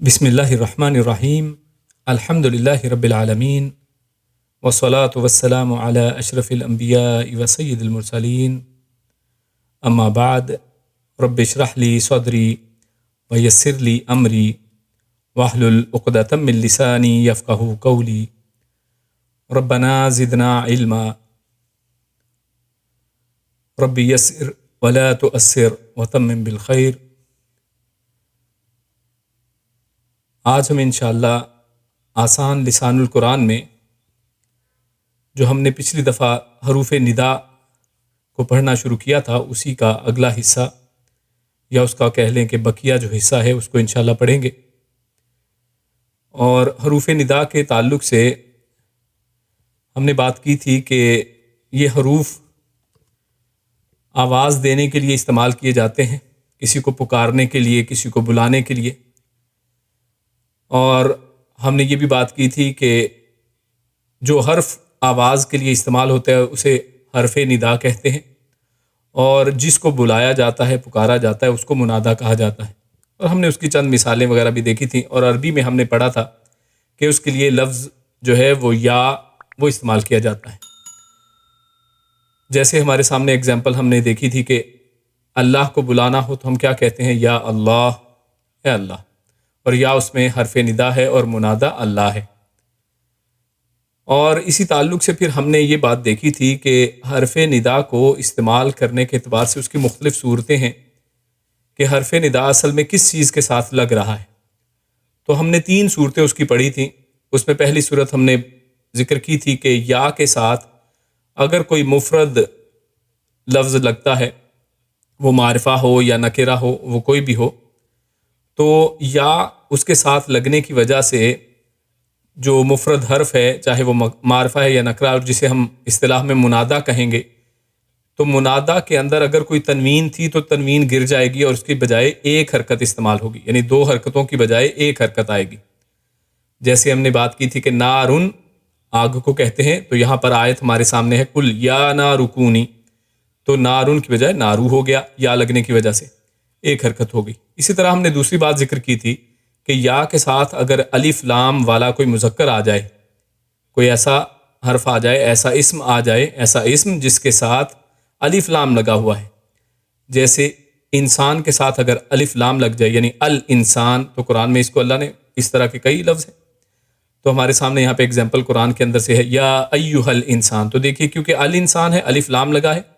بسم اللہ الرحمن الرحیم الحمد للہ رب العالمین والصلاة والسلام علی اشرف الانبیاء وسید المرسلین اما بعد رب اشرح لی صدری ویسر لی امری واحلل عقدۃ من لسانی یفقہوا قولی ربنا زدنا علما رب یسر ولا تؤثر وتمم بالخیر۔ آج ہم انشاءاللہ آسان لسان القرآن میں جو ہم نے پچھلی دفعہ حروف ندا کو پڑھنا شروع کیا تھا اسی کا اگلا حصہ یا اس کا کہہ لیں کہ بقیہ جو حصہ ہے اس کو انشاءاللہ پڑھیں گے۔ اور حروف ندا کے تعلق سے ہم نے بات کی تھی کہ یہ حروف آواز دینے کے لیے استعمال کیے جاتے ہیں، کسی کو پکارنے کے لیے، کسی کو بلانے کے لیے۔ اور ہم نے یہ بھی بات کی تھی کہ جو حرف آواز کے لیے استعمال ہوتا ہے اسے حرف ندا کہتے ہیں، اور جس کو بلایا جاتا ہے، پکارا جاتا ہے، اس کو منادا کہا جاتا ہے۔ اور ہم نے اس کی چند مثالیں وغیرہ بھی دیکھی تھیں، اور عربی میں ہم نے پڑھا تھا کہ اس کے لیے لفظ جو ہے وہ یا وہ استعمال کیا جاتا ہے۔ جیسے ہمارے سامنے اگزامپل ہم نے دیکھی تھی کہ اللہ کو بلانا ہو تو ہم کیا کہتے ہیں؟ یا اللہ، اے اللہ، اور یا اس میں حرف ندا ہے اور منادا اللہ ہے۔ اور اسی تعلق سے پھر ہم نے یہ بات دیکھی تھی کہ حرف ندا کو استعمال کرنے کے اعتبار سے اس کی مختلف صورتیں ہیں کہ حرف ندا اصل میں کس چیز کے ساتھ لگ رہا ہے۔ تو ہم نے 3 صورتیں اس کی پڑھی تھیں۔ اس میں پہلی صورت ہم نے ذکر کی تھی کہ یا کے ساتھ اگر کوئی مفرد لفظ لگتا ہے، وہ معرفہ ہو یا نکرہ ہو، وہ کوئی بھی ہو، تو یا اس کے ساتھ لگنے کی وجہ سے جو مفرد حرف ہے، چاہے وہ معرفہ ہے یا نکرہ، اور جسے ہم اصطلاح میں منادا کہیں گے، تو منادا کے اندر اگر کوئی تنوین تھی تو تنوین گر جائے گی اور اس کی بجائے ایک حرکت استعمال ہوگی، یعنی 2 حرکتوں کی بجائے ایک حرکت آئے گی۔ جیسے ہم نے بات کی تھی کہ نارن آگ کو کہتے ہیں، تو یہاں پر آیت ہمارے سامنے ہے کل یا نارکونی، تو نارن کی بجائے نارو ہو گیا، یا لگنے کی وجہ سے ایک حرکت ہوگی۔ اسی طرح ہم نے دوسری بات ذکر کی تھی کہ یا کے ساتھ اگر الف لام والا کوئی مذکر آ جائے، کوئی ایسا حرف آ جائے، ایسا اسم آ جائے، ایسا اسم جس کے ساتھ الف لام لگا ہوا ہے، جیسے انسان کے ساتھ اگر الف لام لگ جائے یعنی الانسان، تو قرآن میں اس کو اللہ نے اس طرح کے کئی لفظ ہیں۔ تو ہمارے سامنے یہاں پہ اگزامپل قرآن کے اندر سے ہے یا ایھا الانسان، تو دیکھیے کیونکہ الانسان ہے، الف لام لگا ہے،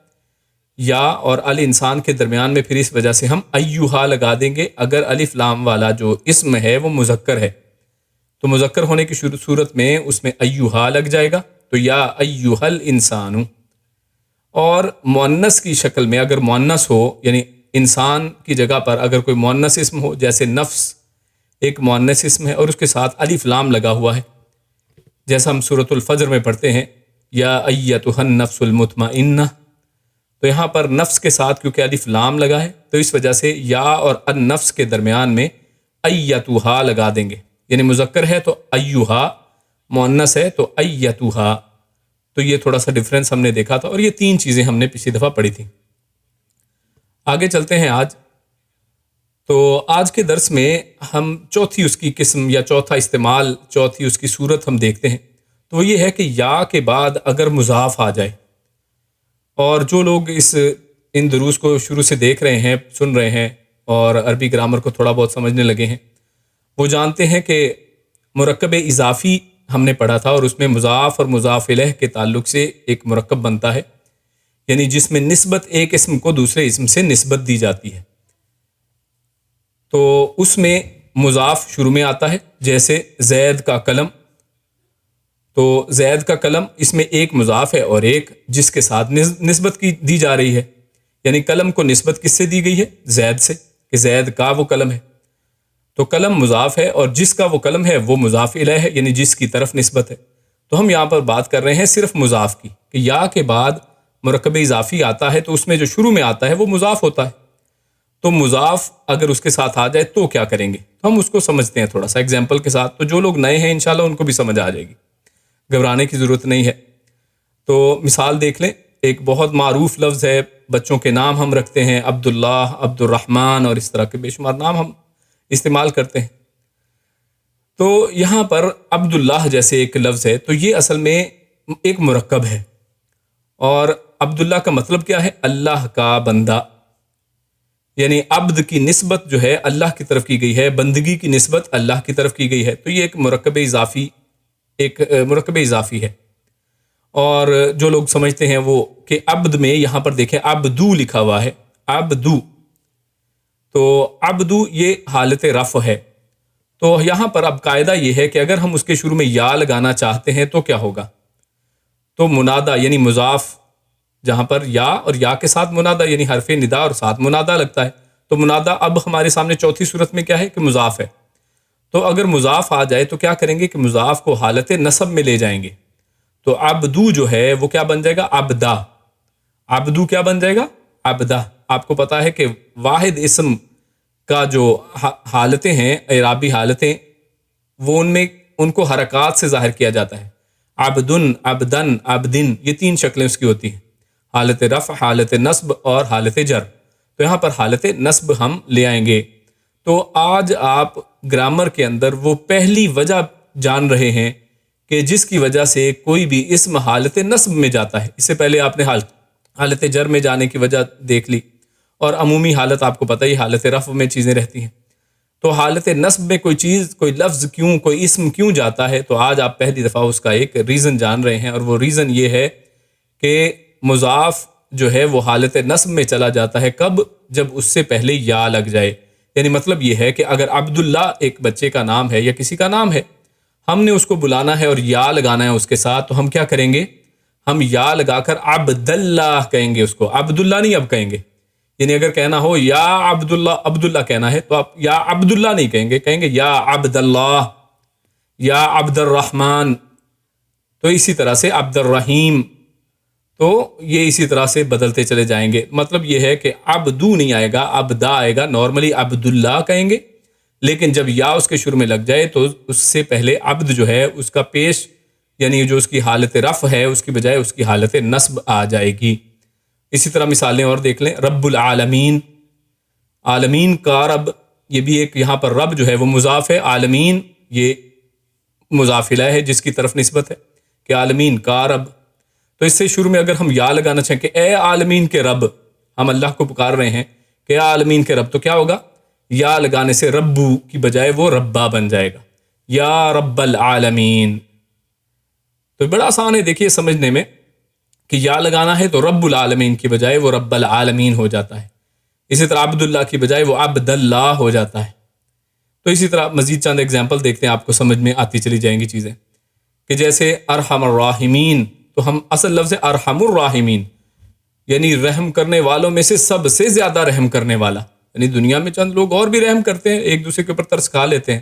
یا اور الانسان کے درمیان میں پھر اس وجہ سے ہم ایھا لگا دیں گے اگر الف لام والا جو اسم ہے وہ مذکر ہے، تو مذکر ہونے کی صورت میں اس میں ایھا لگ جائے گا، تو یا ایھا الانسان۔ اور مؤنث کی شکل میں اگر مؤنث ہو، یعنی انسان کی جگہ پر اگر کوئی مؤنث اسم ہو، جیسے نفس ایک مؤنث اسم ہے اور اس کے ساتھ الف لام لگا ہوا ہے، جیسا ہم سورۃ الفجر میں پڑھتے ہیں یا ایھا النفس المطمئنہ، تو یہاں پر نفس کے ساتھ کیونکہ الف لام لگا ہے تو اس وجہ سے یا اور النفس کے درمیان میں ایتھا لگا دیں گے، یعنی مذکر ہے تو ایھا، مؤنث ہے تو ایتھا۔ تو یہ تھوڑا سا ڈفرینس ہم نے دیکھا تھا، اور یہ 3 چیزیں ہم نے پچھلی دفعہ پڑھی تھیں۔ آگے چلتے ہیں آج۔ تو آج کے درس میں ہم چوتھی اس کی قسم یا چوتھا استعمال، چوتھی اس کی صورت ہم دیکھتے ہیں، تو وہ یہ ہے کہ یا کے بعد اگر مضاف آ جائے۔ اور جو لوگ ان دروس کو شروع سے دیکھ رہے ہیں، سن رہے ہیں، اور عربی گرامر کو تھوڑا بہت سمجھنے لگے ہیں، وہ جانتے ہیں کہ مرکب اضافی ہم نے پڑھا تھا، اور اس میں مضاف اور مضاف الیہ کے تعلق سے ایک مرکب بنتا ہے، یعنی جس میں نسبت ایک اسم کو دوسرے اسم سے نسبت دی جاتی ہے۔ تو اس میں مضاف شروع میں آتا ہے، جیسے زید کا قلم، تو زید کا قلم اس میں ایک مضاف ہے اور ایک جس کے ساتھ نسبت کی دی جا رہی ہے، یعنی قلم کو نسبت کس سے دی گئی ہے؟ زید سے، کہ زید کا وہ قلم ہے، تو قلم مضاف ہے اور جس کا وہ قلم ہے وہ مضاف الیہ ہے، یعنی جس کی طرف نسبت ہے۔ تو ہم یہاں پر بات کر رہے ہیں صرف مضاف کی، کہ یا کے بعد مرکب اضافی آتا ہے تو اس میں جو شروع میں آتا ہے وہ مضاف ہوتا ہے، تو مضاف اگر اس کے ساتھ آ جائے تو کیا کریں گے؟ تو ہم اس کو سمجھتے ہیں تھوڑا سا ایگزامپل کے ساتھ، تو جو لوگ نئے ہیں انشاءاللہ ان کو بھی سمجھ آ جائے گی، گھبرانے کی ضرورت نہیں ہے۔ تو مثال دیکھ لیں، ایک بہت معروف لفظ ہے، بچوں کے نام ہم رکھتے ہیں عبداللہ، عبد الرحمن، اور اس طرح کے بے شمار نام ہم استعمال کرتے ہیں۔ تو یہاں پر عبداللہ جیسے ایک لفظ ہے، تو یہ اصل میں ایک مرکب ہے، اور عبداللہ کا مطلب کیا ہے؟ اللہ کا بندہ، یعنی عبد کی نسبت جو ہے اللہ کی طرف کی گئی ہے، بندگی کی نسبت اللہ کی طرف کی گئی ہے، تو یہ ایک مرکب اضافی ہے۔ اور جو لوگ سمجھتے ہیں وہ کہ عبد میں یہاں پر دیکھیں عبدو لکھا ہوا ہے، عبدو، تو عبدو یہ حالت رفع ہے۔ تو یہاں پر اب قاعدہ یہ ہے کہ اگر ہم اس کے شروع میں یا لگانا چاہتے ہیں تو کیا ہوگا؟ تو منادا یعنی مضاف، جہاں پر یا اور یا کے ساتھ منادا یعنی حرف ندا اور ساتھ منادا لگتا ہے، تو منادا اب ہمارے سامنے چوتھی صورت میں کیا ہے کہ مضاف ہے۔ تو اگر مضاف آ جائے تو کیا کریں گے کہ مضاف کو حالت نصب میں لے جائیں گے، تو عبدو جو ہے وہ کیا بن جائے گا؟ عبدا۔ عبدو کیا بن جائے گا؟ عبدا۔ آپ کو پتا ہے کہ واحد اسم کا جو حالتیں ہیں، اعرابی حالتیں، وہ ان کو حرکات سے ظاہر کیا جاتا ہے۔ عبدن، عبدن، عبدن، یہ تین شکلیں اس کی ہوتی ہیں، حالت رفع، حالت نصب اور حالت جر۔ تو یہاں پر حالت نصب ہم لے آئیں گے۔ تو آج آپ گرامر کے اندر وہ پہلی وجہ جان رہے ہیں کہ جس کی وجہ سے کوئی بھی اسم حالت نصب میں جاتا ہے۔ اس سے پہلے آپ نے حالت جر میں جانے کی وجہ دیکھ لی، اور عمومی حالت آپ کو پتہ ہی حالت رفع میں چیزیں رہتی ہیں۔ تو حالت نصب میں کوئی چیز، کوئی لفظ کیوں، کوئی اسم کیوں جاتا ہے، تو آج آپ پہلی دفعہ اس کا ایک ریزن جان رہے ہیں، اور وہ ریزن یہ ہے کہ مضاف جو ہے وہ حالت نصب میں چلا جاتا ہے۔ کب؟ جب اس سے پہلے یا لگ جائے۔ یعنی مطلب یہ ہے کہ اگر عبداللہ ایک بچے کا نام ہے یا کسی کا نام ہے، ہم نے اس کو بلانا ہے اور یا لگانا ہے اس کے ساتھ، تو ہم کیا کریں گے؟ ہم یا لگا کر عبداللہ کہیں گے اس کو، عبداللہ نہیں اب کہیں گے۔ یعنی اگر کہنا ہو یا عبداللہ، عبداللہ کہنا ہے تو آپ یا عبداللہ نہیں کہیں گے یا عبداللہ، یا عبد الرحمن، تو اسی طرح سے عبد الرحیم، تو یہ اسی طرح سے بدلتے چلے جائیں گے۔ مطلب یہ ہے کہ عبدو نہیں آئے گا، عبدا آئے گا۔ نارملی عبداللہ کہیں گے، لیکن جب یا اس کے شروع میں لگ جائے تو اس سے پہلے عبد جو ہے اس کا پیش، یعنی جو اس کی حالت رفع ہے، اس کی بجائے اس کی حالت نصب آ جائے گی۔ اسی طرح مثالیں اور دیکھ لیں، رب العالمین، عالمین کا رب، یہ بھی ایک یہاں پر رب جو ہے وہ مضاف ہے، عالمین یہ مضاف الیہ ہے جس کی طرف نسبت ہے کہ عالمین کا رب۔ تو اس سے شروع میں اگر ہم یا لگانا چاہیں کہ اے عالمین کے رب، ہم اللہ کو پکار رہے ہیں کہ اے عالمین کے رب، تو کیا ہوگا؟ یا لگانے سے ربو کی بجائے وہ ربا بن جائے گا، یا رب العالمین۔ تو بڑا آسان ہے دیکھیے سمجھنے میں کہ یا لگانا ہے تو رب العالمین کی بجائے وہ رب العالمین ہو جاتا ہے۔ اسی طرح عبداللہ کی بجائے وہ عبداللہ ہو جاتا ہے۔ تو اسی طرح مزید چند اگزامپل دیکھتے ہیں، آپ کو سمجھ میں آتی چلی جائیں گی چیزیں، کہ جیسے ارحم الراحمین، تو ہم اصل لفظ ہے ارحم الراحمین، یعنی رحم کرنے والوں میں سے سب سے زیادہ رحم کرنے والا۔ یعنی دنیا میں چند لوگ اور بھی رحم کرتے ہیں، ایک دوسرے کے اوپر ترس کھا لیتے ہیں،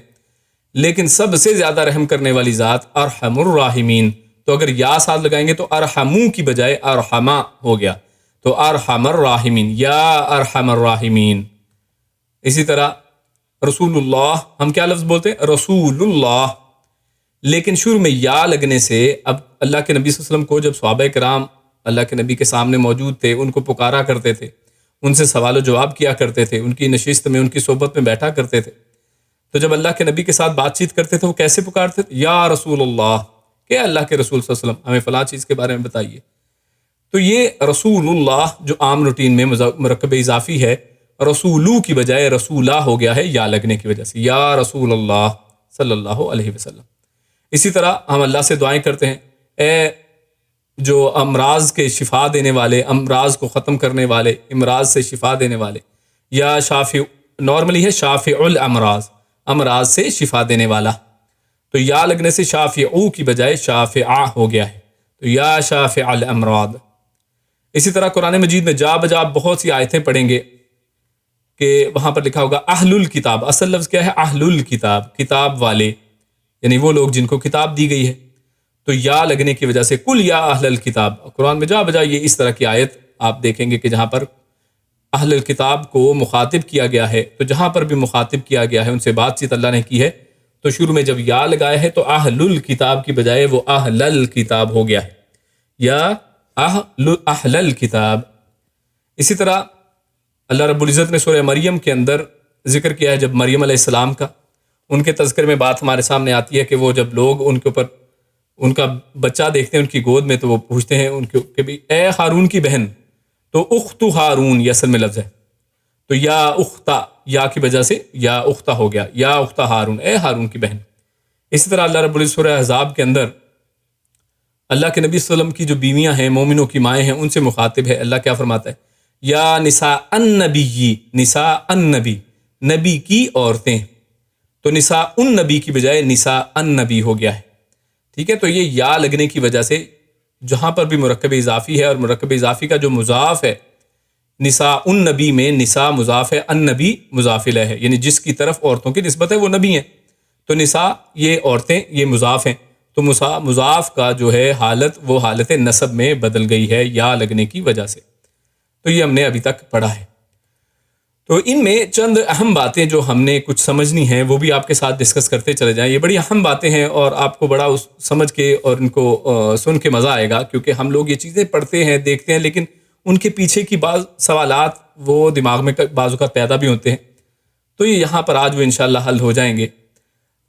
لیکن سب سے زیادہ رحم کرنے والی ذات ارحم الراحمین۔ تو اگر یا ساتھ لگائیں گے تو ارحمو کی بجائے ارحما ہو گیا، تو ارحم الراحمین، یا ارحم الراحمین۔ اسی طرح رسول اللہ، ہم کیا لفظ بولتے ہیں؟ رسول اللہ، لیکن شروع میں یا لگنے سے اب اللہ کے نبی صلی اللہ علیہ وسلم کو جب صحابہ کرام اللہ کے نبی کے سامنے موجود تھے، ان کو پکارا کرتے تھے، ان سے سوال و جواب کیا کرتے تھے، ان کی نشست میں، ان کی صحبت میں بیٹھا کرتے تھے، تو جب اللہ کے نبی کے ساتھ بات چیت کرتے تھے وہ کیسے پکارتے تھے؟ یا رسول اللہ، کہ اللہ کے رسول صلی اللہ علیہ وسلم ہمیں فلاں چیز کے بارے میں بتائیے۔ تو یہ رسول اللہ جو عام روٹین میں مرکب اضافی ہے، رسولو کی بجائے رسولہ ہو گیا ہے یا لگنے کی وجہ سے، یا رسول اللہ صلی اللہ علیہ وسلم۔ اسی طرح ہم اللہ سے دعائیں کرتے ہیں، اے جو امراض کے شفا دینے والے، امراض کو ختم کرنے والے، امراض سے شفا دینے والے، یا شافع، نارملی ہے شافع الامراض، امراض سے شفا دینے والا، تو یا لگنے سے شافعو کی بجائے شافعہ ہو گیا ہے، تو یا شافع الامراض۔ اسی طرح قرآن مجید میں جا بجا بہت سی آیتیں پڑھیں گے کہ وہاں پر لکھا ہوگا اہل الکتاب، اصل لفظ کیا ہے؟ اہل الکتاب، کتاب والے، یعنی وہ لوگ جن کو کتاب دی گئی ہے۔ تو یا لگنے کی وجہ سے کل یا اہل الکتاب، قرآن میں جا بجا یہ اس طرح کی آیت آپ دیکھیں گے کہ جہاں پر اہل الکتاب کو مخاطب کیا گیا ہے، تو جہاں پر بھی مخاطب کیا گیا ہے، ان سے بات چیت اللہ نے کی ہے، تو شروع میں جب یا لگایا ہے تو اہل الکتاب کی بجائے وہ اہل الکتاب ہو گیا ہے، یا اہل الکتاب۔ اسی طرح اللہ رب العزت نے سورہ مریم کے اندر ذکر کیا ہے جب مریم علیہ السلام کا، ان کے تذکر میں بات ہمارے سامنے آتی ہے کہ وہ جب لوگ ان کے اوپر ان کا بچہ دیکھتے ہیں ان کی گود میں تو وہ پوچھتے ہیں ان کو کہ بھی اے ہارون کی بہن، تو اخت ہارون یہ اصل میں لفظ ہے، تو یا اختہ، یا کی وجہ سے یا اختہ ہو گیا، یا اختہ ہارون، اے ہارون کی بہن۔ اسی طرح اللہ رب العزت سورہ احزاب کے اندر اللہ کے نبی صلی اللہ علیہ وسلم کی جو بیویاں ہیں، مومنوں کی مائیں ہیں، ان سے مخاطب ہے، اللہ کیا فرماتا ہے؟ یا نساء النبی، نساء النبی، نبی کی عورتیں، تو نساء النبی کی بجائے نساء النبی ہو گیا ہے، ٹھیک ہے؟ تو یہ یا لگنے کی وجہ سے جہاں پر بھی مرکب اضافی ہے، اور مرکب اضافی کا جو مضاف ہے نساء النبی میں، نساء مضاف ہے، النبی مضاف الیہ ہے، یعنی جس کی طرف عورتوں کی نسبت ہے وہ نبی ہیں، تو نساء یہ عورتیں یہ مضاف ہیں، تو مضاف کا جو ہے حالت وہ حالت نسب میں بدل گئی ہے یا لگنے کی وجہ سے۔ تو یہ ہم نے ابھی تک پڑھا ہے۔ تو ان میں چند اہم باتیں جو ہم نے کچھ سمجھنی ہیں وہ بھی آپ کے ساتھ ڈسکس کرتے چلے جائیں۔ یہ بڑی اہم باتیں ہیں اور آپ کو بڑا سمجھ کے اور ان کو سن کے مزہ آئے گا، کیونکہ ہم لوگ یہ چیزیں پڑھتے ہیں، دیکھتے ہیں، لیکن ان کے پیچھے کی بعض سوالات وہ دماغ میں بعض اوقات پیدا بھی ہوتے ہیں، تو یہ یہاں پر آج وہ انشاءاللہ حل ہو جائیں گے۔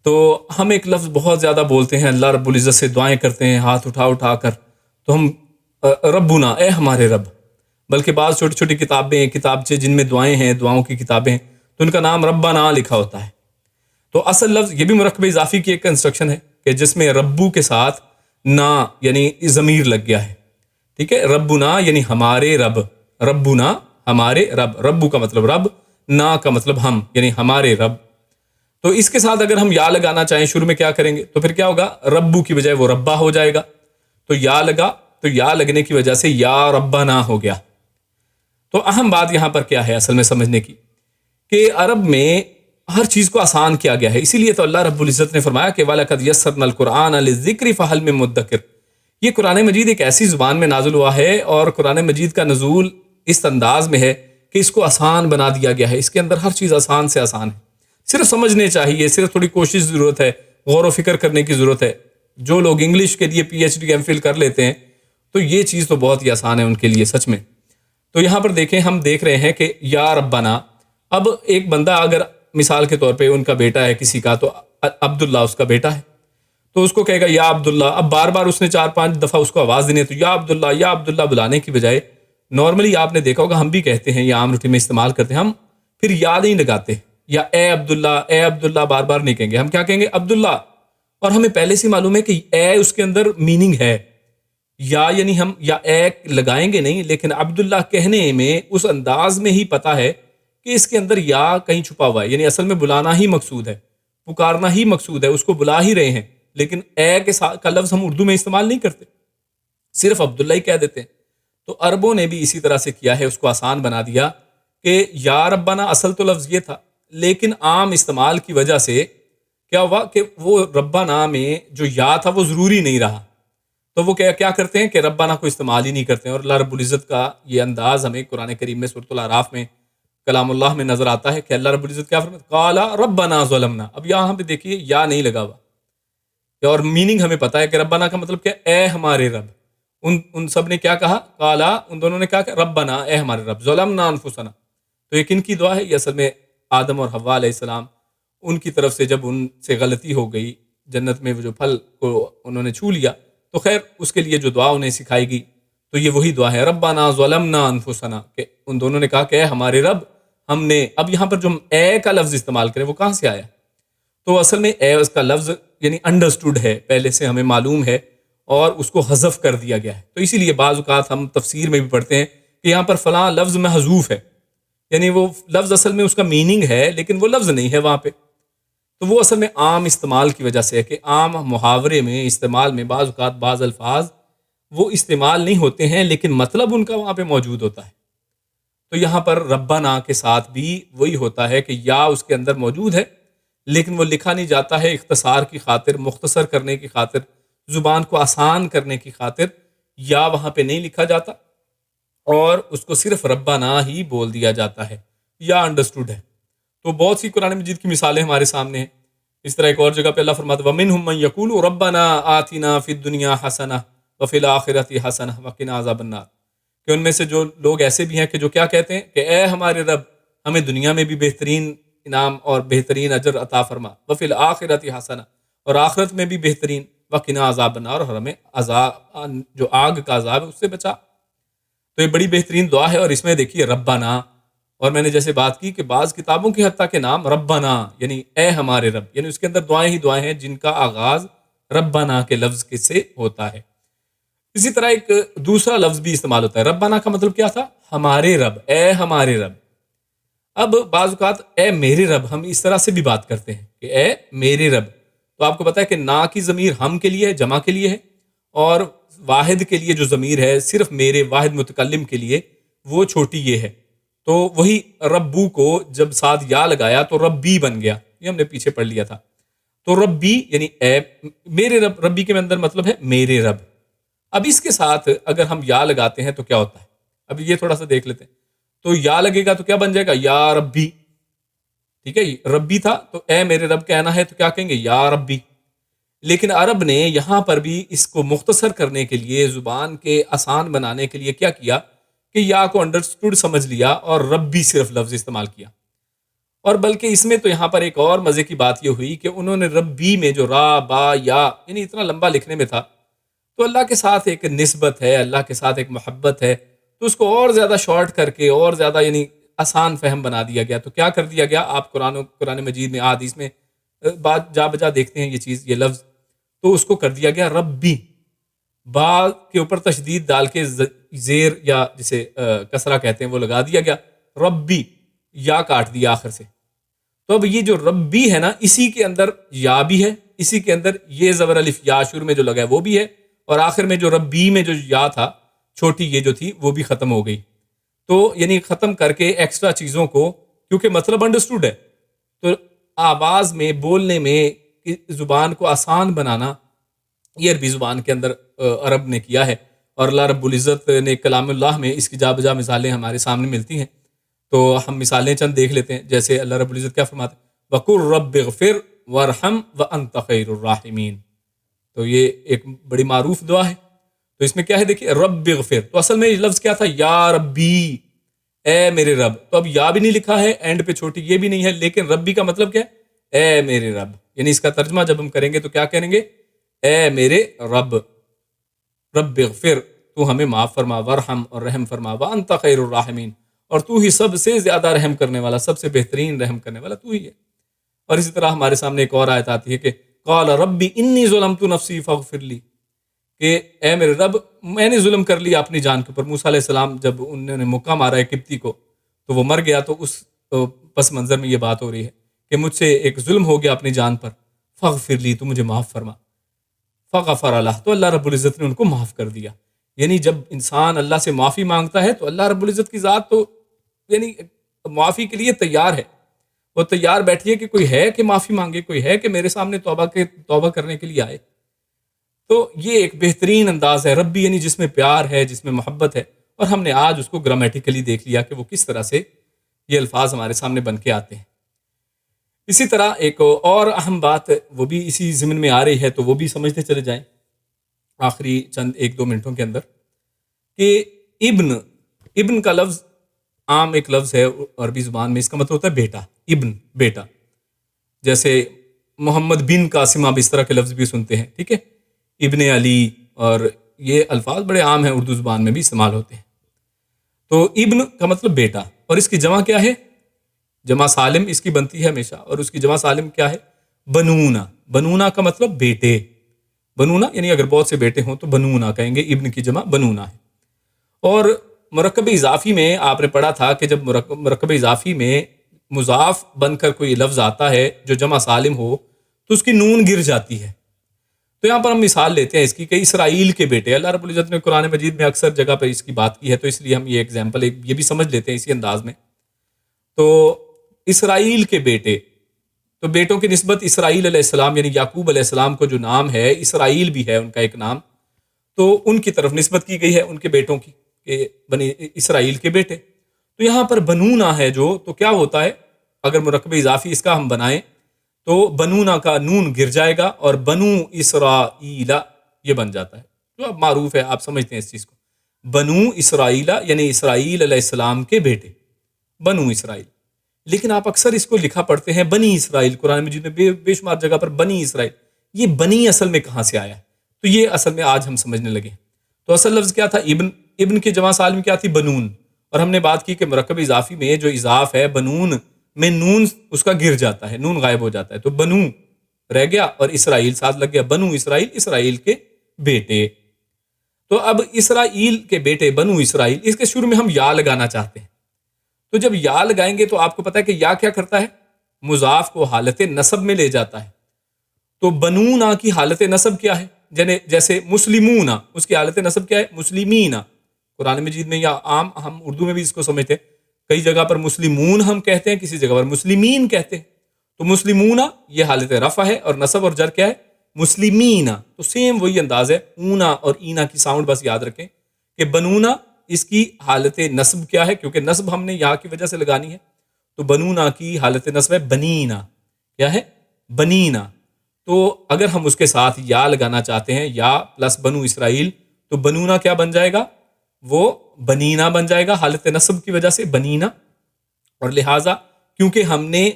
تو ہم ایک لفظ بہت زیادہ بولتے ہیں، اللہ رب العزت سے دعائیں کرتے ہیں ہاتھ اٹھا اٹھا کر، تو ہم ربنا، اے ہمارے رب، بلکہ بعض چھوٹی چھوٹی کتابیں، کتابچے جن میں دعائیں ہیں، دعاؤں کی کتابیں ہیں، تو ان کا نام ربنا لکھا ہوتا ہے۔ تو اصل لفظ یہ بھی مرکب اضافی کی ایک کنسٹرکشن ہے کہ جس میں ربو کے ساتھ نا یعنی ضمیر لگ گیا ہے، ٹھیک ہے؟ ربنا یعنی ہمارے رب، ربنا ہمارے رب، ربو کا مطلب رب، نا کا مطلب ہم، یعنی ہمارے رب۔ تو اس کے ساتھ اگر ہم یا لگانا چاہیں شروع میں کیا کریں گے؟ تو پھر کیا ہوگا؟ ربو کی بجائے وہ ربا ہو جائے گا، تو یا لگا، تو یا لگنے کی وجہ سے یا ربنا ہو گیا۔ تو اہم بات یہاں پر کیا ہے اصل میں سمجھنے کی، کہ عرب میں ہر چیز کو آسان کیا گیا ہے، اسی لیے تو اللہ رب العزت نے فرمایا کہ وَلَقَدْ يَسَّرْنَا الْقُرْآنَ لِلذِّكْرِ فَهَلْ مِن مُدَّكِرٍ۔ یہ قرآن مجید ایک ایسی زبان میں نازل ہوا ہے، اور قرآن مجید کا نزول اس انداز میں ہے کہ اس کو آسان بنا دیا گیا ہے، اس کے اندر ہر چیز آسان سے آسان ہے، صرف سمجھنے چاہیے، صرف تھوڑی کوشش ضرورت ہے، غور و فکر کرنے کی ضرورت ہے۔ جو لوگ انگلش کے لیے P H D M phil کر لیتے ہیں تو یہ چیز تو بہت ہی آسان ہے ان کے لیے سچ میں۔ تو یہاں پر دیکھیں، ہم دیکھ رہے ہیں کہ یا ربنا، اب ایک بندہ اگر مثال کے طور پہ ان کا بیٹا ہے کسی کا، تو عبداللہ اس کا بیٹا ہے، تو اس کو کہے گا یا عبداللہ۔ اب بار بار اس نے 4-5 دفعہ اس کو آواز دینی ہے، تو یا عبداللہ یا عبداللہ بلانے کی بجائے نارملی آپ نے دیکھا ہوگا ہم بھی کہتے ہیں یا عام روٹین میں استعمال کرتے ہیں، ہم پھر یا نہیں لگاتے، یا اے عبداللہ، اے عبداللہ بار بار نہیں کہیں گے، ہم کیا کہیں گے؟ عبداللہ۔ اور ہمیں پہلے سے معلوم ہے کہ اے اس کے اندر میننگ ہے، یا یعنی ہم یا اے لگائیں گے نہیں، لیکن عبداللہ کہنے میں اس انداز میں ہی پتہ ہے کہ اس کے اندر یا کہیں چھپا ہوا ہے، یعنی اصل میں بلانا ہی مقصود ہے، پکارنا ہی مقصود ہے، اس کو بلا ہی رہے ہیں، لیکن اے کے ساتھ کا لفظ ہم اردو میں استعمال نہیں کرتے، صرف عبداللہ ہی کہہ دیتے ہیں۔ تو عربوں نے بھی اسی طرح سے کیا ہے، اس کو آسان بنا دیا کہ یا ربنا اصل تو لفظ یہ تھا، لیکن عام استعمال کی وجہ سے کیا ہوا کہ وہ ربنا میں جو یا تھا وہ ضروری نہیں رہا، تو وہ کیا کرتے ہیں کہ ربنا کو استعمال ہی نہیں کرتے ہیں۔ اور اللہ رب العزت کا یہ انداز ہمیں قرآن کریم میں سورۃ الاعراف میں کلام اللہ میں نظر آتا ہے کہ اللہ رب العزت کیا فرماتا ہے؟ قال ربنا ظلمنا۔ اب یہاں پہ دیکھیے یا نہیں لگا ہوا، اور میننگ ہمیں پتا ہے کہ ربنا کا مطلب کیا؟ اے ہمارے رب۔ ان سب نے کیا کہا؟ قالا، ان دونوں نے کہا کہ ربنا، اے ہمارے رب، ظلمنا انفسنا۔ تو یہ کن کی دعا ہے؟ یہ اصل میں آدم اور حوا علیہ السلام، ان کی طرف سے جب ان سے غلطی ہو گئی، جنت میں وہ جو پھل کو انہوں نے چھو لیا، تو خیر اس کے لیے جو دعا انہیں سکھائی گئی تو یہ وہی دعا ہے، ربنا ظلمنا انفسنا، کہ ان دونوں نے کہا کہ اے ہمارے رب ہم نے۔ اب یہاں پر جو ہم اے کا لفظ استعمال کریں وہ کہاں سے آیا؟ تو اصل میں اے اس کا لفظ یعنی انڈرسٹوڈ ہے، پہلے سے ہمیں معلوم ہے، اور اس کو حذف کر دیا گیا ہے۔ تو اسی لیے بعض اوقات ہم تفسیر میں بھی پڑھتے ہیں کہ یہاں پر فلاں لفظ محذوف ہے، یعنی وہ لفظ اصل میں اس کا میننگ ہے لیکن وہ لفظ نہیں ہے وہاں پہ۔ تو وہ اصل میں عام استعمال کی وجہ سے ہے کہ عام محاورے میں استعمال میں بعض اوقات بعض الفاظ وہ استعمال نہیں ہوتے ہیں لیکن مطلب ان کا وہاں پہ موجود ہوتا ہے۔ تو یہاں پر ربنا کے ساتھ بھی وہی ہوتا ہے کہ یا اس کے اندر موجود ہے لیکن وہ لکھا نہیں جاتا ہے، اختصار کی خاطر، مختصر کرنے کی خاطر، زبان کو آسان کرنے کی خاطر یا وہاں پہ نہیں لکھا جاتا، اور اس کو صرف ربنا ہی بول دیا جاتا ہے، یا انڈرسٹوڈ ہے۔ تو بہت سی قرآن مجید کی مثالیں ہمارے سامنے ہیں۔ اس طرح ایک اور جگہ پہ اللہ فرماتا ہے وَمِنْهُم مَّن يَقُولُ رَبَّنَا آتِنَا فِي الدُّنْيَا حَسَنَةً وَفِي الْآخِرَةِ حَسَنَةً وَقِنَا عَذَابَ النَّارِ، کہ ان میں سے جو لوگ ایسے بھی ہیں کہ جو کیا کہتے ہیں کہ اے ہمارے رب ہمیں دنیا میں بھی بہترین انعام اور بہترین اجر عطا فرما، وفی الآخرۃ حسنہ، اور آخرت میں بھی بہترین، وقنا عذاب النار، اور ہمیں عذاب جو آگ کا عذاب ہے اس سے بچا۔ تو یہ بڑی بہترین دعا ہے، اور اس میں دیکھیے ربنا، اور میں نے جیسے بات کی کہ بعض کتابوں کی حتیٰ کے نام ربنا یعنی اے ہمارے رب، یعنی اس کے اندر دعائیں ہی دعائیں ہیں جن کا آغاز ربنا کے لفظ سے ہوتا ہے۔ اسی طرح ایک دوسرا لفظ بھی استعمال ہوتا ہے، ربنا کا مطلب کیا تھا؟ ہمارے رب، اے ہمارے رب۔ اب بعض اوقات اے میرے رب ہم اس طرح سے بھی بات کرتے ہیں کہ اے میرے رب، تو آپ کو پتا ہے کہ نا کی ضمیر ہم کے لیے ہے، جمع کے لیے ہے، اور واحد کے لیے جو ضمیر ہے صرف میرے واحد متکلم کے لیے وہ چھوٹی یہ ہے۔ تو وہی ربو کو جب ساتھ یا لگایا تو ربی بن گیا، یہ ہم نے پیچھے پڑھ لیا تھا۔ تو ربی یعنی اے میرے رب، ربی کے اندر مطلب ہے میرے رب۔ اب اس کے ساتھ اگر ہم یا لگاتے ہیں تو کیا ہوتا ہے؟ اب یہ تھوڑا سا دیکھ لیتے ہیں۔ تو یا لگے گا تو کیا بن جائے گا؟ یا ربی، ٹھیک ہے، ربی تھا تو اے میرے رب کہنا ہے تو کیا کہیں گے؟ یا ربی۔ لیکن عرب نے یہاں پر بھی اس کو مختصر کرنے کے لیے، زبان کے آسان بنانے کے لیے کیا کیا کہ یا کو انڈرسٹوڈ سمجھ لیا اور ربی صرف لفظ استعمال کیا۔ اور بلکہ اس میں تو یہاں پر ایک اور مزے کی بات یہ ہوئی کہ انہوں نے ربی میں جو را با یا یعنی اتنا لمبا لکھنے میں تھا، تو اللہ کے ساتھ ایک نسبت ہے، اللہ کے ساتھ ایک محبت ہے، تو اس کو اور زیادہ شارٹ کر کے اور زیادہ یعنی آسان فہم بنا دیا گیا۔ تو کیا کر دیا گیا؟ آپ قرآن مجید میں احادیث میں بات جا بجا دیکھتے ہیں یہ چیز، یہ لفظ، تو اس کو کر دیا گیا ربی، با کے اوپر تشدید ڈال کے زیر یا جسے کسرہ کہتے ہیں وہ لگا دیا گیا، ربی، یا کاٹ دیا آخر سے۔ تو اب یہ جو ربی ہے نا، اسی کے اندر یا بھی ہے، اسی کے اندر یہ زبر الف یا شروع میں جو لگا ہے وہ بھی ہے، اور آخر میں جو ربی میں جو یا تھا چھوٹی یہ جو تھی وہ بھی ختم ہو گئی۔ تو یعنی ختم کر کے ایکسٹرا چیزوں کو، کیونکہ مطلب انڈرسٹوڈ ہے، تو آواز میں، بولنے میں، زبان کو آسان بنانا، یہ عربی زبان کے اندر عرب نے کیا ہے، اور اللہ رب العزت نے کلام اللہ میں اس کی جا بجا مثالیں ہمارے سامنے ملتی ہیں۔ تو ہم مثالیں چند دیکھ لیتے ہیں، جیسے اللہ رب العزت کیا فرماتے ہیں؟ وَقُلْ رَبِّ اغْفِرْ وَارْحَمْ وَأَنْتَ خَيْرُ الرَّاحِمِينَ۔ تو یہ ایک بڑی معروف دعا ہے۔ تو اس میں کیا ہے دیکھیے، رب اغفر، تو اصل میں یہ لفظ کیا تھا؟ یا ربی، اے میرے رب۔ تو اب یا بھی نہیں لکھا ہے، اینڈ پہ چھوٹی یہ بھی نہیں ہے، لیکن ربی کا مطلب کیا ہے؟ اے میرے رب، یعنی اس کا ترجمہ جب ہم کریں گے تو کیا کہیں گے؟ اے میرے رب، رب اغفر، تو ہمیں معاف فرما، ورحم، اور رحم فرما، وانت خیر الراحمین، اور تو ہی سب سے زیادہ رحم کرنے والا، سب سے بہترین رحم کرنے والا تو ہی ہے۔ اور اسی طرح ہمارے سامنے ایک اور آیت آتی ہے کہ قال ربی انی ظلمت نفسی فاغفر لی، کہ اے میرے رب میں نے ظلم کر لیا اپنی جان کے اوپر۔ موسیٰ علیہ السلام جب انہوں نے مکہ مارا ہے قبطی کو تو وہ مر گیا، تو اس پس منظر میں یہ بات ہو رہی ہے کہ مجھ سے ایک ظلم ہو گیا اپنی جان پر، فاغفر لی، تو مجھے معاف فرما، فغفر اللہ، تو اللہ رب العزت نے ان کو معاف کر دیا۔ یعنی جب انسان اللہ سے معافی مانگتا ہے تو اللہ رب العزت کی ذات تو یعنی معافی کے لیے تیار ہے، وہ تیار بیٹھی ہے کہ کوئی ہے کہ معافی مانگے، کوئی ہے کہ میرے سامنے توبہ کرنے کے لیے آئے۔ تو یہ ایک بہترین انداز ہے ربی، یعنی جس میں پیار ہے، جس میں محبت ہے، اور ہم نے آج اس کو گرامیٹیکلی دیکھ لیا کہ وہ کس طرح سے یہ الفاظ ہمارے سامنے بن کے آتے ہیں۔ اسی طرح ایک اور اہم بات وہ بھی اسی ضمن میں آ رہی ہے، تو وہ بھی سمجھتے چلے جائیں آخری چند 1-2 منٹوں کے اندر، کہ ابن کا لفظ عام ایک لفظ ہے عربی زبان میں، اس کا مطلب ہوتا ہے بیٹا، ابن، بیٹا۔ جیسے محمد بن قاسم، آپ اس طرح کے لفظ بھی سنتے ہیں، ٹھیک ہے، ابن علی، اور یہ الفاظ بڑے عام ہیں، اردو زبان میں بھی استعمال ہوتے ہیں۔ تو ابن کا مطلب بیٹا، اور اس کی جمع کیا ہے؟ جمع سالم اس کی بنتی ہے ہمیشہ، اور اس کی جمع سالم کیا ہے؟ بنونا۔ بنونا کا مطلب بیٹے، بنونا یعنی اگر بہت سے بیٹے ہوں تو بنونا کہیں گے، ابن کی جمع بنونا ہے۔ اور مرکب اضافی میں آپ نے پڑھا تھا کہ جب مرکب اضافی میں مضاف بن کر کوئی لفظ آتا ہے جو جمع سالم ہو تو اس کی نون گر جاتی ہے۔ تو یہاں پر ہم مثال لیتے ہیں اس کی کہ اسرائیل کے بیٹے، اللہ رب العزت نے قرآن مجید میں اکثر جگہ پر اس کی بات کی ہے، تو اس لیے ہم یہ ایگزامپل یہ بھی سمجھ لیتے ہیں اسی انداز میں۔ تو اسرائیل کے بیٹے، تو بیٹوں کی نسبت اسرائیل علیہ السلام یعنی یعقوب علیہ السلام کو جو نام ہے، اسرائیل بھی ہے ان کا ایک نام، تو ان کی طرف نسبت کی گئی ہے ان کے بیٹوں کی، کہ بنی اسرائیل کے بیٹے۔ تو یہاں پر بنونا ہے جو، تو کیا ہوتا ہے اگر مرکب اضافی اس کا ہم بنائیں تو بنونا کا نون گر جائے گا اور بنو اسرائیل یہ بن جاتا ہے، جو اب معروف ہے، آپ سمجھتے ہیں اس چیز کو۔ بنو اسرائیل یعنی اسرائیل علیہ السلام کے بیٹے، بنو اسرائیل۔ لیکن آپ اکثر اس کو لکھا پڑھتے ہیں بنی اسرائیل، قرآن مجید میں بے شمار جگہ پر بنی اسرائیل. یہ بنی اصل میں کہاں سے آیا ہے؟ تو یہ اصل میں آج ہم سمجھنے لگے. تو اصل لفظ کیا تھا؟ ابن. ابن کی جمع سالم کیا تھی؟ بنون. اور ہم نے بات کی کہ مرکب اضافی میں جو اضاف ہے بنون میں نون اس کا گر جاتا ہے، نون غائب ہو جاتا ہے، تو بنو رہ گیا اور اسرائیل ساتھ لگ گیا، بنو اسرائیل، اسرائیل کے بیٹے. تو اب اسرائیل کے بیٹے بنو اسرائیل، اس کے شروع میں ہم یا لگانا چاہتے ہیں. تو جب یا لگائیں گے تو آپ کو پتا ہے کہ یا کیا کرتا ہے؟ مضاف کو حالت نصب میں لے جاتا ہے. تو بنونا کی حالت نصب کیا ہے؟ جیسے مسلمون، اس کی حالت نصب کیا ہے؟ مسلمین. قرآن مجید میں یا عام ہم اردو میں بھی اس کو سمجھتے ہیں، کئی جگہ پر مسلمون ہم کہتے ہیں، کسی جگہ پر مسلمین کہتے ہیں. تو مسلمون یہ حالت رفع ہے اور نصب اور جر کیا ہے؟ مسلمین. تو سیم وہی انداز ہے، اونا اور اینا کی ساؤنڈ بس یاد رکھیں کہ بنونا اس کی حالت نصب کیا ہے، کیونکہ نصب ہم نے یا کی وجہ سے لگانی ہے. تو بنونا کی حالت نصب ہے بنینا. کیا ہے؟ بنینا. تو اگر ہم اس کے ساتھ یا لگانا چاہتے ہیں، یا پلس بنو اسرائیل، تو بنونا کیا بن جائے گا؟ وہ بنینا بن جائے گا حالت نصب کی وجہ سے، بنینا. اور لہٰذا کیونکہ ہم نے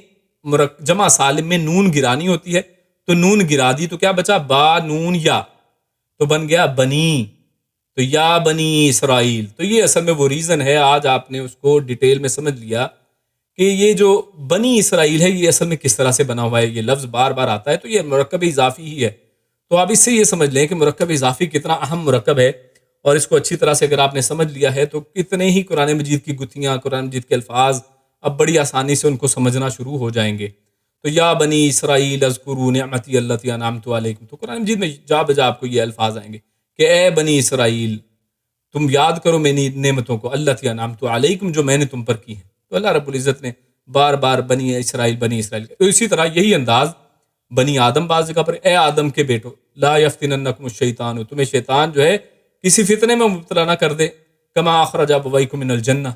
جمع سالم میں نون گرانی ہوتی ہے، تو نون گرا دی تو کیا بچا؟ با نون یا، تو بن گیا بنی. تو یا بنی اسرائیل. تو یہ اصل میں وہ ریزن ہے، آج آپ نے اس کو ڈیٹیل میں سمجھ لیا کہ یہ جو بنی اسرائیل ہے یہ اصل میں کس طرح سے بنا ہوا ہے. یہ لفظ بار بار آتا ہے تو یہ مرکب اضافی ہی ہے. تو آپ اس سے یہ سمجھ لیں کہ مرکب اضافی کتنا اہم مرکب ہے، اور اس کو اچھی طرح سے اگر آپ نے سمجھ لیا ہے تو کتنے ہی قرآن مجید کی گتھیاں، قرآن مجید کے الفاظ اب بڑی آسانی سے ان کو سمجھنا شروع ہو جائیں گے. تو یا بنی اسرائیل اذکروا نعمتی التی انعمت علیکم، تو قرآن مجید میں جا بجا آپ کو یہ الفاظ آئیں گے کہ اے بنی اسرائیل تم یاد کرو میری نعمتوں کو، التی انعمت علیکم جو میں نے تم پر کی ہیں. تو اللہ رب العزت نے بار بار بنی اسرائیل بنی اسرائیل. تو اسی طرح یہی انداز بنی آدم بعض جگہ پر، اے آدم کے بیٹو لا یفتننکم الشیطان، تمہیں شیطان جو ہے کسی فتنے میں مبتلا نہ کر دے، کما اخرج ابویکم من الجنہ،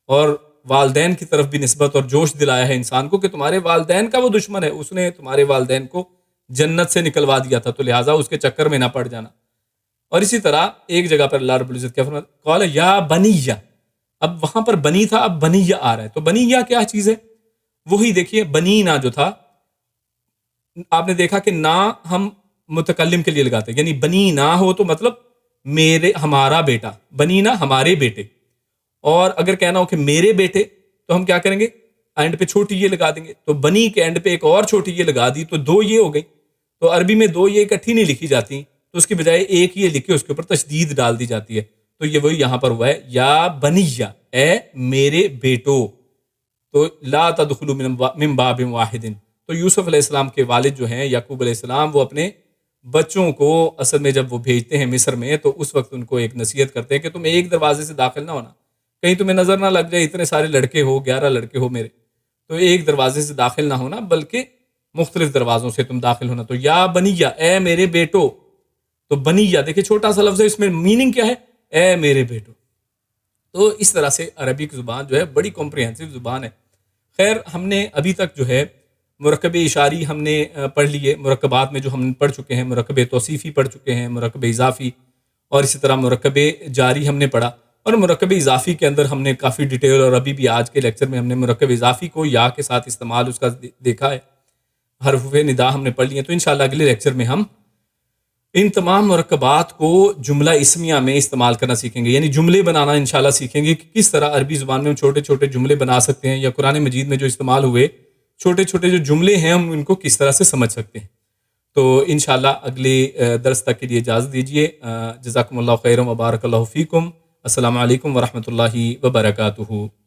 اور والدین کی طرف بھی نسبت اور جوش دلایا ہے انسان کو کہ تمہارے والدین کا وہ دشمن ہے، اس نے تمہارے والدین کو جنت سے نکلوا دیا تھا، تو لہٰذا اس کے چکر میں نہ پڑ جانا. اور اسی طرح ایک جگہ پر اللہ رب العزت کیا فرماتا؟ قال یا بنیہ. اب وہاں پر بنی تھا، اب بنیہ آ رہا ہے. تو بنیہ کیا چیز ہے؟ وہی دیکھیے بنینا جو تھا، آپ نے دیکھا کہ نا ہم متکلم کے لیے لگاتے ہیں، یعنی بنی نہ ہو تو مطلب میرے، ہمارا بیٹا، بنی نا ہمارے بیٹے. اور اگر کہنا ہو کہ میرے بیٹے تو ہم کیا کریں گے؟ اینڈ پہ چھوٹی یہ لگا دیں گے. تو بنی کے اینڈ پہ ایک اور چھوٹی یہ لگا دی تو دو یہ ہو گئی. تو عربی میں دو یہ اکٹھی نہیں لکھی جاتی، تو اس کی بجائے ایک یہ لکھ کے اس کے اوپر تشدید ڈال دی جاتی ہے. تو یہ وہی یہاں پر ہوا ہے، یا بنیہ اے میرے بیٹو. تو لا تدخلوا من باب واحد. تو یوسف علیہ السلام کے والد جو ہیں یعقوب علیہ السلام، وہ اپنے بچوں کو اصل میں جب وہ بھیجتے ہیں مصر میں تو اس وقت ان کو ایک نصیحت کرتے ہیں کہ تم ایک دروازے سے داخل نہ ہونا، کہیں تمہیں نظر نہ لگ جائے اتنے سارے لڑکے ہو، 11 لڑکے ہو میرے، تو ایک دروازے سے داخل نہ ہونا بلکہ مختلف دروازوں سے تم داخل ہونا. تو یا بنیہ اے میرے بیٹو. تو بنیہ دیکھیں چھوٹا سا لفظ ہے، اس میں میننگ کیا ہے؟ اے میرے بیٹو. تو اس طرح سے عربک زبان جو ہے بڑی کمپریہنسو زبان ہے. خیر ہم نے ابھی تک جو ہے مرکب اشاری ہم نے پڑھ لیے، مرکبات میں جو ہم پڑھ چکے ہیں، مرکب توصیفی پڑھ چکے ہیں، مرکب اضافی، اور اسی طرح مرکب جاری ہم نے پڑھا. اور مرکب اضافی کے اندر ہم نے کافی ڈیٹیل، اور ابھی بھی آج کے لیکچر میں ہم نے مرکب اضافی کو یا کے ساتھ استعمال اس کا دیکھا ہے. حروف ندا ہم نے پڑھ لیے. تو انشاءاللہ اگلے لیکچر میں ہم ان تمام مرکبات کو جملہ اسمیہ میں استعمال کرنا سیکھیں گے، یعنی جملے بنانا انشاءاللہ سیکھیں گے کہ کس طرح عربی زبان میں ہم چھوٹے چھوٹے جملے بنا سکتے ہیں، یا قرآن مجید میں جو استعمال ہوئے چھوٹے چھوٹے جو جملے ہیں ہم ان کو کس طرح سے سمجھ سکتے ہیں. تو انشاءاللہ اگلے درس تک کے لیے اجازت دیجیے. جزاکم اللہ خیرا و بارک اللہ فیکم. السلام علیکم ورحمۃ اللہ وبرکاتہ.